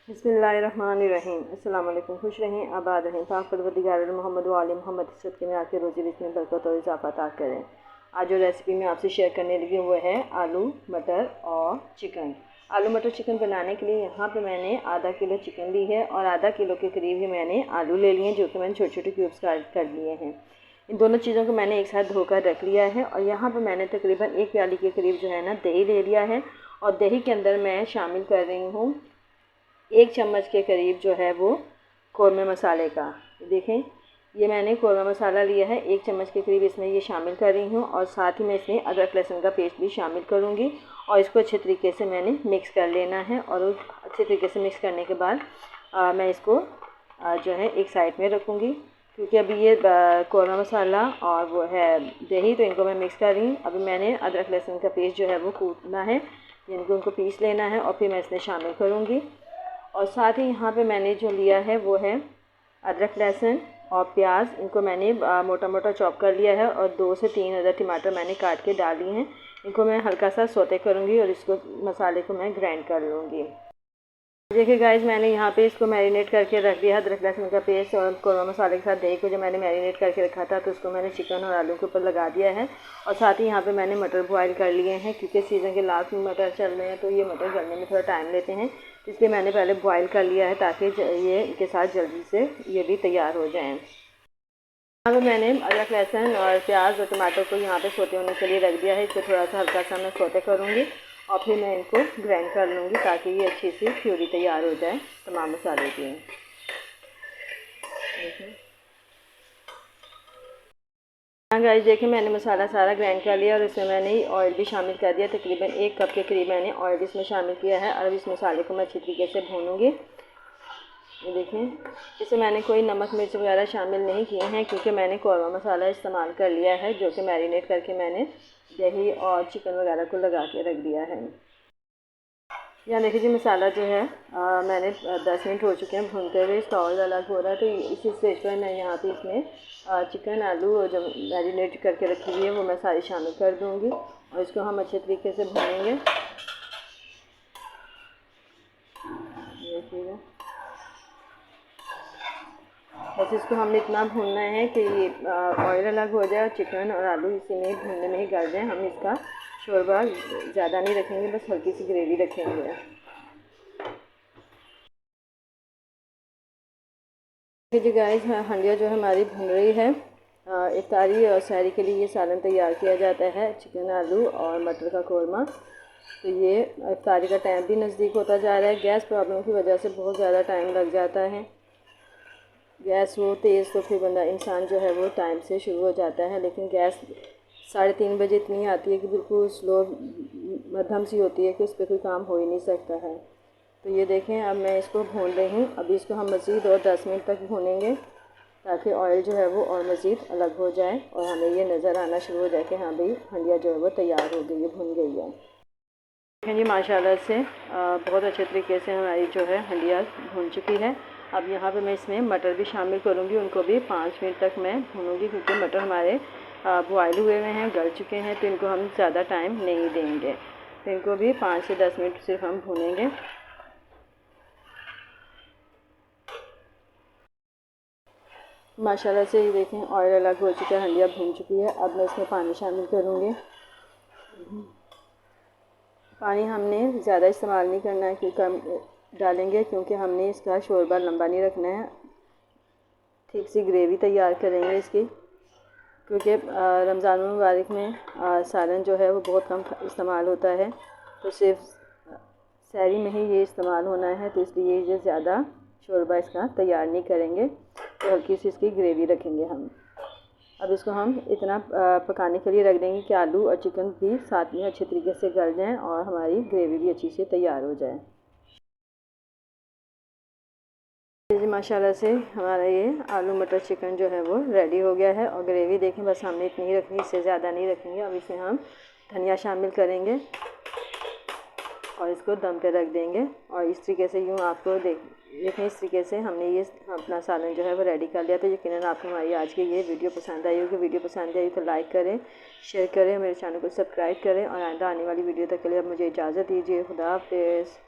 बिस्मिल्लाहिर्रहमानिर्रहीम। अस्सलाम वालेकुम। खुश रहें, आबाद रहें। पाक परवरदिगार मोहम्मद वाले मोहम्मद इस्सत के में आके रोज़ी रिज़्क़ में बरकत और इज़ाफ़ा अता करें। आज जो रेसिपी मैं आपसे शेयर करने लगी हूँ वो है आलू मटर और चिकन। आलू मटर चिकन बनाने के लिए यहाँ पे मैंने आधा किलो चिकन ली है और आधा किलो के करीब ही मैंने आलू ले लिए हैं, जो कि मैंने छोटे छोटे क्यूब्स काट कर लिए हैं। इन दोनों चीज़ों को मैंने एक साथ धोकर रख लिया है और यहाँ पर मैंने तकरीबन 1 प्याली के करीब जो है ना दही ले लिया है और दही के अंदर मैं शामिल कर रही हूँ 1 चम्मच के करीब जो है वो कौरमे मसाले का। देखें, ये मैंने कौरमा मसाला लिया है, 1 चम्मच के करीब इसमें ये शामिल कर रही हूँ और साथ ही मैं इसमें अदरक लहसुन का पेस्ट भी शामिल करूँगी और इसको अच्छे तरीके से मैंने मिक्स कर लेना है। और अच्छे तरीके से मिक्स करने के बाद मैं इसको जो है एक साइड में रखूँगी, क्योंकि अभी ये कौरमा मसाला और वो है दही, तो इनको मैं मिक्स कर रही हूँ। अभी मैंने अदरक लहसुन का पेस्ट जो है वो कूटना है, इनको उनको पीस लेना है और फिर मैं इसमें शामिल करूँगी। और साथ ही यहाँ पे मैंने जो लिया है वो है अदरक लहसुन और प्याज, इनको मैंने मोटा मोटा चॉप कर लिया है और 2 से 3 अदर टमाटर मैंने काट के डाल लिए हैं। इनको मैं हल्का सा सौते करूँगी और इसको मसाले को मैं ग्राइंड कर लूँगी। देखिए गाइस, मैंने यहाँ पे इसको मैरिनेट करके रख दिया। अदरक लहसुन का पेस्ट और कौरमा मसाले के साथ दही को जो मैंने मैरिनेट करके रखा था, तो उसको मैंने चिकन और आलू के ऊपर लगा दिया है। और साथ ही यहाँ पे मैंने मटर बॉयल कर लिए हैं, क्योंकि सीज़न के लास्ट में मटर चल रहे हैं तो ये मटर गलने में थोड़ा टाइम लेते हैं, इसलिए मैंने पहले बॉयल कर लिया है ताकि ये इनके साथ जल्दी से ये भी तैयार हो जाएँ। यहाँ पे मैंने अदरक लहसुन और प्याज और टमाटर को यहाँ पे सोते होने के लिए रख दिया है। इसको थोड़ा सा हल्का सा मैं सोते करूँगी और फिर मैं इनको ग्राइंड कर लूँगी ताकि ये अच्छी सी प्यूरी तैयार हो जाए तमाम मसाले की। हाँ गाइस, देखिए मैंने मसाला सारा ग्राइंड कर लिया और इसमें मैंने ऑयल भी शामिल कर दिया। तकरीबन 1 कप के करीब मैंने ऑयल इसमें शामिल किया है और इस मसाले को मैं अच्छी तरीके से भूनूँगी। ये देखें, इसमें मैंने कोई नमक मिर्च वगैरह शामिल नहीं किए हैं, क्योंकि मैंने कौरमा मसाला इस्तेमाल कर लिया है, जो कि मैरिनेट करके मैंने दही और चिकन वगैरह को लगा के रख दिया है। यहाँ देखिए जी, मसाला जो है मैंने 10 मिनट हो चुके हैं भूनते हुए, इसका ऑयल अलग हो रहा है। तो इसी स्टेज पर मैं यहाँ पे इसमें चिकन आलू और जो मैरिनेट करके रखी हुई है वो मैं सारी शामिल कर दूँगी और इसको हम अच्छे तरीके से भूनेंगे। देखिएगा, बस इसको हमने इतना भूनना है कि ये ऑयल अलग हो जाए और चिकन और आलू इसी में भूनने में ही गल जाए। हम इसका शोरबा ज़्यादा नहीं रखेंगे, बस हल्की सी ग्रेवी रखेंगे। जी गाइस, हंडिया जो हमारी भून रही है। इफ्तारी और सहरी के लिए ये सालन तैयार किया जाता है, चिकन आलू और मटर का कौरमा। तो ये इफ्तारी का टाइम भी नज़दीक होता जा रहा है। गैस प्रॉब्लम की वजह से बहुत ज़्यादा टाइम लग जाता है। गैस वो तेज़ तो फिर बंदा इंसान जो है वो टाइम से शुरू हो जाता है, लेकिन गैस 3:30 बजे इतनी आती है कि बिल्कुल स्लो मध्यम सी होती है कि उस पर कोई काम हो ही नहीं सकता है। तो ये देखें, अब मैं इसको भून रही हूँ। अभी इसको हम मज़ीद और 10 मिनट तक भूनेंगे ताकि ऑयल जो है वो और मज़ीद अलग हो जाए और हमें ये नज़र आना शुरू हो जाए कि हाँ भाई हंडिया जो है वो तैयार हो गई है, भुन गई है। देखें जी, माशाल्लाह से बहुत अच्छे तरीके से हमारी जो है हंडिया भून चुकी है। अब यहाँ पे मैं इसमें मटर भी शामिल करूँगी, उनको भी 5 मिनट तक मैं भूनूँगी, क्योंकि मटर हमारे बॉयल हुए हुए हैं, गल चुके हैं, तो इनको हम ज़्यादा टाइम नहीं देंगे। तो इनको भी 5 से 10 मिनट सिर्फ हम भूनेंगे। माशाल्लाह से ये देखें, ऑयल अलग हो चुका है, हंडिया भून चुकी है। अब मैं इसमें पानी शामिल करूँगी। पानी हमने ज़्यादा इस्तेमाल नहीं करना है, क्योंकि कम डालेंगे, क्योंकि हमने इसका शोरबा लंबा नहीं रखना है। ठीक सी ग्रेवी तैयार करेंगे इसकी, क्योंकि रमज़ान मुबारक में सालन जो है वो बहुत कम इस्तेमाल होता है, तो सिर्फ सहरी में ही ये इस्तेमाल होना है, तो इसलिए ये ज़्यादा शोरबा इसका तैयार नहीं करेंगे, तो हल्की सी इसकी ग्रेवी रखेंगे हम। अब इसको हम इतना पकाने के लिए रख देंगे कि आलू और चिकन भी साथ में अच्छे तरीके से गल जाएं और हमारी ग्रेवी भी अच्छी से तैयार हो जाए। जी माशाल्लाह से हमारा ये आलू मटर चिकन जो है वो रेडी हो गया है और ग्रेवी देखें, बस हमने इतनी ही रखनी, इससे ज़्यादा नहीं रखेंगे। अब इसमें हम धनिया शामिल करेंगे और इसको दम पे रख देंगे और इस तरीके से यूँ आपको देखें, इस तरीके से हमने ये अपना सालन जो है वो रेडी कर लिया। तो यकीनन आपको हमारी आज की ये वीडियो पसंद आई होगी। वीडियो पसंद आई तो लाइक करें, शेयर करें, मेरे चैनल को सब्सक्राइब करें और आइंदा आने वाली वीडियो तक के लिए अब मुझे इजाज़त दीजिए। खुदा हाफ़िज़।